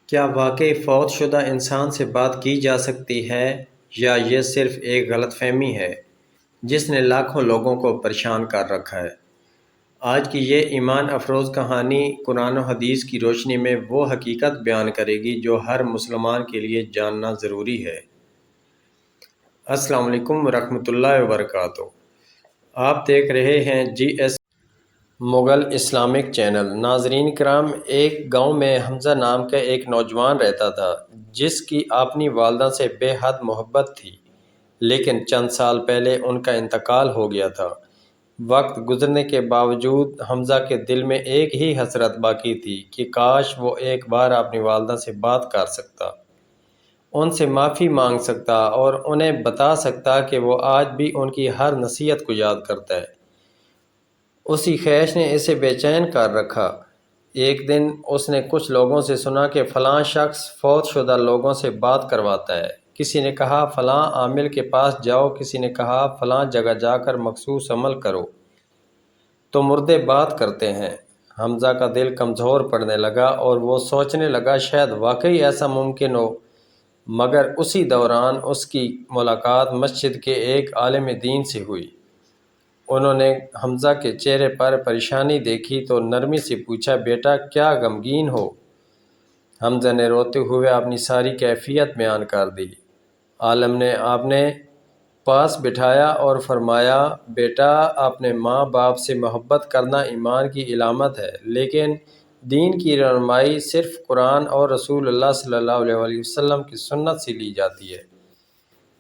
کیا واقعی فوت شدہ انسان سے بات کی جا سکتی ہے یا یہ صرف ایک غلط فہمی ہے جس نے لاکھوں لوگوں کو پریشان کر رکھا ہے؟ آج کی یہ ایمان افروز کہانی قرآن و حدیث کی روشنی میں وہ حقیقت بیان کرے گی جو ہر مسلمان کے لیے جاننا ضروری ہے۔ السلام علیکم ورحمۃ اللہ وبرکاتہ۔ آپ دیکھ رہے ہیں جی ایس مغل اسلامک چینل۔ ناظرین کرام، ایک گاؤں میں حمزہ نام کا ایک نوجوان رہتا تھا جس کی اپنی والدہ سے بے حد محبت تھی، لیکن چند سال پہلے ان کا انتقال ہو گیا تھا۔ وقت گزرنے کے باوجود حمزہ کے دل میں ایک ہی حسرت باقی تھی کہ کاش وہ ایک بار اپنی والدہ سے بات کر سکتا، ان سے معافی مانگ سکتا اور انہیں بتا سکتا کہ وہ آج بھی ان کی ہر نصیحت کو یاد کرتا ہے۔ اسی خواہش نے اسے بے چین کر رکھا۔ ایک دن اس نے کچھ لوگوں سے سنا کہ فلاں شخص فوت شدہ لوگوں سے بات کرواتا ہے۔ کسی نے کہا فلاں عامل کے پاس جاؤ، کسی نے کہا فلاں جگہ جا کر مخصوص عمل کرو تو مردے بات کرتے ہیں۔ حمزہ کا دل کمزور پڑنے لگا اور وہ سوچنے لگا شاید واقعی ایسا ممکن ہو، مگر اسی دوران اس کی ملاقات مسجد کے ایک عالم دین سے ہوئی۔ انہوں نے حمزہ کے چہرے پر پریشانی دیکھی تو نرمی سے پوچھا، بیٹا کیا غمگین ہو؟ حمزہ نے روتے ہوئے اپنی ساری کیفیت بیان کر دی۔ عالم نے آپ نے پاس بٹھایا اور فرمایا، بیٹا اپنے ماں باپ سے محبت کرنا ایمان کی علامت ہے، لیکن دین کی رہنمائی صرف قرآن اور رسول اللہ صلی اللہ علیہ وسلم کی سنت سے لی جاتی ہے،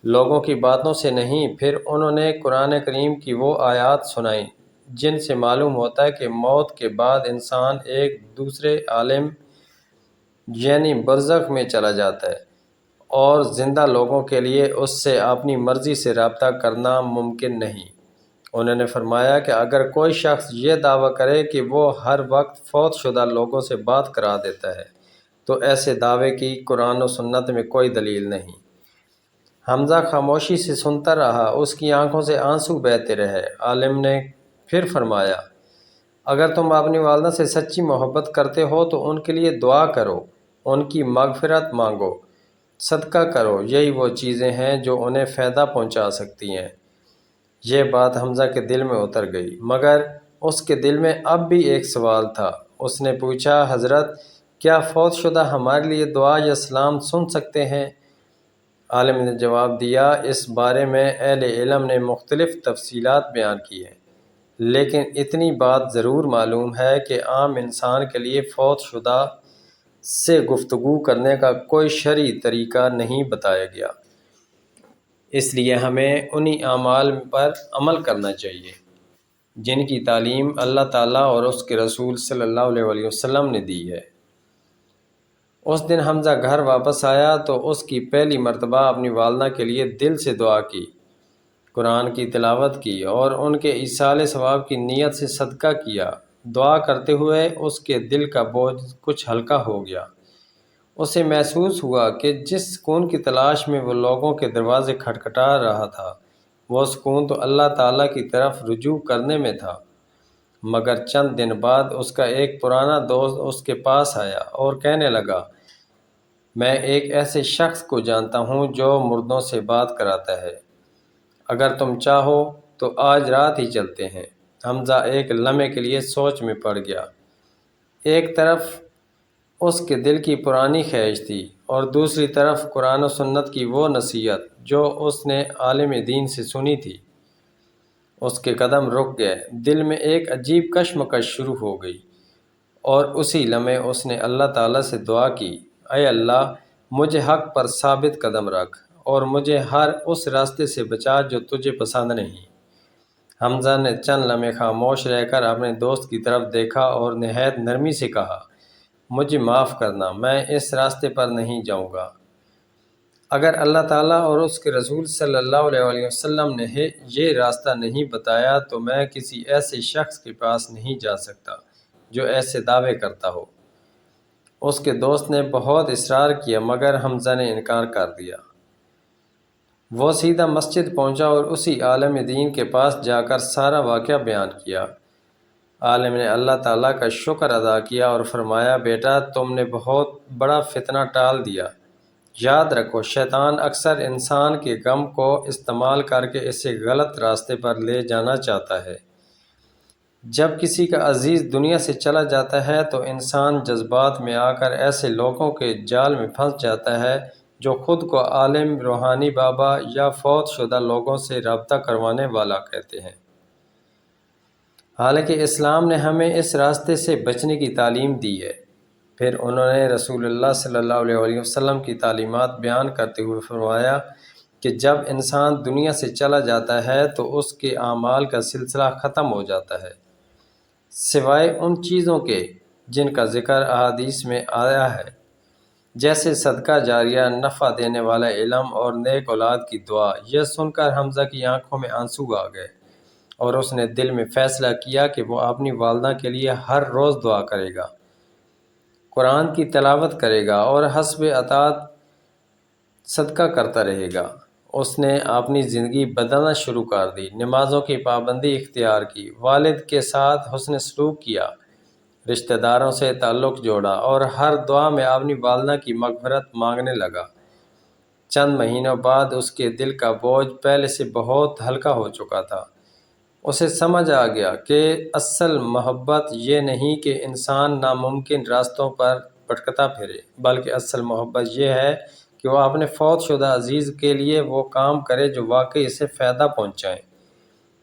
لوگوں کی باتوں سے نہیں۔ پھر انہوں نے قرآن کریم کی وہ آیات سنائیں جن سے معلوم ہوتا ہے کہ موت کے بعد انسان ایک دوسرے عالم یعنی برزخ میں چلا جاتا ہے اور زندہ لوگوں کے لیے اس سے اپنی مرضی سے رابطہ کرنا ممکن نہیں۔ انہوں نے فرمایا کہ اگر کوئی شخص یہ دعویٰ کرے کہ وہ ہر وقت فوت شدہ لوگوں سے بات کرا دیتا ہے تو ایسے دعوے کی قرآن و سنت میں کوئی دلیل نہیں۔ حمزہ خاموشی سے سنتا رہا، اس کی آنکھوں سے آنسو بہتے رہے۔ عالم نے پھر فرمایا، اگر تم اپنی والدہ سے سچی محبت کرتے ہو تو ان کے لیے دعا کرو، ان کی مغفرت مانگو، صدقہ کرو، یہی وہ چیزیں ہیں جو انہیں فائدہ پہنچا سکتی ہیں۔ یہ بات حمزہ کے دل میں اتر گئی، مگر اس کے دل میں اب بھی ایک سوال تھا۔ اس نے پوچھا، حضرت کیا فوت شدہ ہمارے لیے دعا یا سلام سن سکتے ہیں؟ عالم نے جواب دیا، اس بارے میں اہل علم نے مختلف تفصیلات بیان کی ہیں، لیکن اتنی بات ضرور معلوم ہے کہ عام انسان کے لیے فوت شدہ سے گفتگو کرنے کا کوئی شرعی طریقہ نہیں بتایا گیا۔ اس لیے ہمیں انہی اعمال پر عمل کرنا چاہیے جن کی تعلیم اللہ تعالیٰ اور اس کے رسول صلی اللہ علیہ وسلم نے دی ہے۔ اس دن حمزہ گھر واپس آیا تو اس کی پہلی مرتبہ اپنی والدہ کے لیے دل سے دعا کی، قرآن کی تلاوت کی اور ان کے ایصال ثواب کی نیت سے صدقہ کیا۔ دعا کرتے ہوئے اس کے دل کا بوجھ کچھ ہلکا ہو گیا۔ اسے محسوس ہوا کہ جس سکون کی تلاش میں وہ لوگوں کے دروازے کھٹکھٹا رہا تھا، وہ سکون تو اللہ تعالیٰ کی طرف رجوع کرنے میں تھا۔ مگر چند دن بعد اس کا ایک پرانا دوست اس کے پاس آیا اور کہنے لگا، میں ایک ایسے شخص کو جانتا ہوں جو مردوں سے بات کراتا ہے، اگر تم چاہو تو آج رات ہی چلتے ہیں۔ حمزہ ایک لمحے کے لیے سوچ میں پڑ گیا۔ ایک طرف اس کے دل کی پرانی خواہش تھی اور دوسری طرف قرآن و سنت کی وہ نصیحت جو اس نے عالم دین سے سنی تھی۔ اس کے قدم رک گئے، دل میں ایک عجیب کشمکش شروع ہو گئی اور اسی لمحے اس نے اللہ تعالیٰ سے دعا کی، اے اللہ مجھے حق پر ثابت قدم رکھ اور مجھے ہر اس راستے سے بچا جو تجھے پسند نہیں۔ حمزہ نے چند لمحے خاموش رہ کر اپنے دوست کی طرف دیکھا اور نہایت نرمی سے کہا، مجھے معاف کرنا، میں اس راستے پر نہیں جاؤں گا۔ اگر اللہ تعالیٰ اور اس کے رسول صلی اللہ علیہ وسلم نے یہ راستہ نہیں بتایا تو میں کسی ایسے شخص کے پاس نہیں جا سکتا جو ایسے دعوے کرتا ہو۔ اس کے دوست نے بہت اصرار کیا مگر حمزہ نے انکار کر دیا۔ وہ سیدھا مسجد پہنچا اور اسی عالم دین کے پاس جا کر سارا واقعہ بیان کیا۔ عالم نے اللہ تعالیٰ کا شکر ادا کیا اور فرمایا، بیٹا تم نے بہت بڑا فتنہ ٹال دیا۔ یاد رکھو، شیطان اکثر انسان کے غم کو استعمال کر کے اسے غلط راستے پر لے جانا چاہتا ہے۔ جب کسی کا عزیز دنیا سے چلا جاتا ہے تو انسان جذبات میں آ کر ایسے لوگوں کے جال میں پھنس جاتا ہے جو خود کو عالم، روحانی بابا یا فوت شدہ لوگوں سے رابطہ کروانے والا کہتے ہیں۔ حالانکہ اسلام نے ہمیں اس راستے سے بچنے کی تعلیم دی ہے۔ پھر انہوں نے رسول اللہ صلی اللہ علیہ وسلم کی تعلیمات بیان کرتے ہوئے فرمایا کہ جب انسان دنیا سے چلا جاتا ہے تو اس کے اعمال کا سلسلہ ختم ہو جاتا ہے، سوائے ان چیزوں کے جن کا ذکر احادیث میں آیا ہے، جیسے صدقہ جاریہ، نفع دینے والا علم اور نیک اولاد کی دعا۔ یہ سن کر حمزہ کی آنکھوں میں آنسو آ گئے اور اس نے دل میں فیصلہ کیا کہ وہ اپنی والدہ کے لیے ہر روز دعا کرے گا، قرآن کی تلاوت کرے گا اور حسب اطاعت صدقہ کرتا رہے گا۔ اس نے اپنی زندگی بدلنا شروع کر دی، نمازوں کی پابندی اختیار کی، والد کے ساتھ حسن سلوک کیا، رشتہ داروں سے تعلق جوڑا اور ہر دعا میں اپنی والدہ کی مغفرت مانگنے لگا۔ چند مہینوں بعد اس کے دل کا بوجھ پہلے سے بہت ہلکا ہو چکا تھا۔ اسے سمجھ آ گیا کہ اصل محبت یہ نہیں کہ انسان ناممکن راستوں پر بھٹکتا پھرے، بلکہ اصل محبت یہ ہے کہ وہ اپنے فوت شدہ عزیز کے لیے وہ کام کرے جو واقعی اسے فائدہ پہنچائیں۔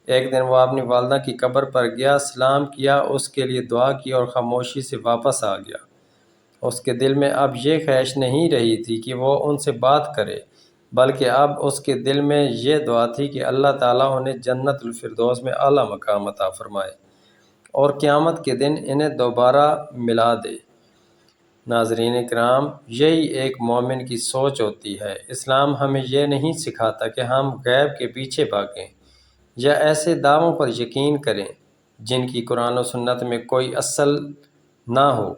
ایک دن وہ اپنی والدہ کی قبر پر گیا، سلام کیا، اس کے لیے دعا کی اور خاموشی سے واپس آ گیا۔ اس کے دل میں اب یہ خواہش نہیں رہی تھی کہ وہ ان سے بات کرے، بلکہ اب اس کے دل میں یہ دعا تھی کہ اللہ تعالیٰ انہیں جنت الفردوس میں اعلیٰ مقام عطا فرمائے اور قیامت کے دن انہیں دوبارہ ملا دے۔ ناظرین کرام، یہی ایک مومن کی سوچ ہوتی ہے۔ اسلام ہمیں یہ نہیں سکھاتا کہ ہم غیب کے پیچھے بھاگیں یا ایسے دعووں پر یقین کریں جن کی قرآن و سنت میں کوئی اصل نہ ہو،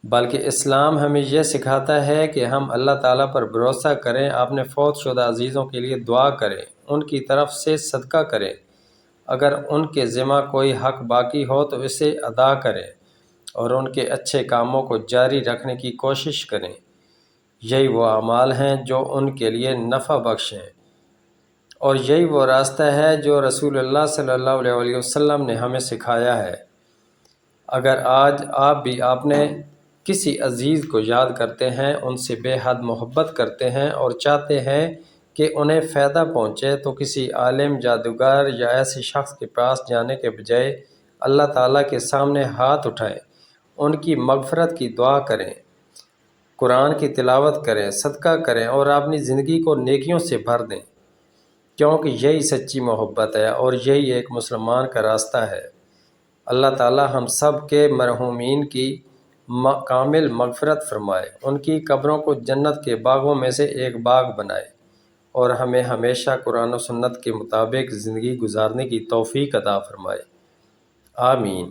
بلکہ اسلام ہمیں یہ سکھاتا ہے کہ ہم اللہ تعالیٰ پر بھروسہ کریں، اپنے فوت شدہ عزیزوں کے لیے دعا کریں، ان کی طرف سے صدقہ کریں، اگر ان کے ذمہ کوئی حق باقی ہو تو اسے ادا کریں اور ان کے اچھے کاموں کو جاری رکھنے کی کوشش کریں۔ یہی وہ اعمال ہیں جو ان کے لیے نفع بخش ہیں، اور یہی وہ راستہ ہے جو رسول اللہ صلی اللہ علیہ وسلم نے ہمیں سکھایا ہے۔ اگر آج آپ بھی اپنے کسی عزیز کو یاد کرتے ہیں، ان سے بے حد محبت کرتے ہیں اور چاہتے ہیں کہ انہیں فائدہ پہنچے، تو کسی عالم، جادوگر یا ایسے شخص کے پاس جانے کے بجائے اللہ تعالیٰ کے سامنے ہاتھ اٹھائیں، ان کی مغفرت کی دعا کریں، قرآن کی تلاوت کریں، صدقہ کریں اور اپنی زندگی کو نیکیوں سے بھر دیں، کیونکہ یہی سچی محبت ہے اور یہی ایک مسلمان کا راستہ ہے۔ اللہ تعالیٰ ہم سب کے مرحومین کی کامل مغفرت فرمائے، ان کی قبروں کو جنت کے باغوں میں سے ایک باغ بنائے اور ہمیں ہمیشہ قرآن و سنت کے مطابق زندگی گزارنے کی توفیق عطا فرمائے، آمین۔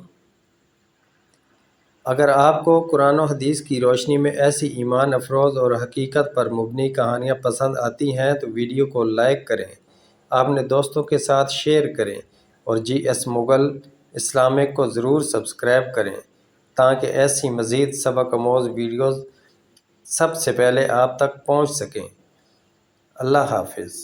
اگر آپ کو قرآن و حدیث کی روشنی میں ایسی ایمان افروز اور حقیقت پر مبنی کہانیاں پسند آتی ہیں تو ویڈیو کو لائک کریں، اپنے دوستوں کے ساتھ شیئر کریں اور جی ایس مغل اسلامک کو ضرور سبسکرائب کریں تاکہ ایسی مزید سبق آموز ویڈیوز سب سے پہلے آپ تک پہنچ سکیں۔ اللہ حافظ۔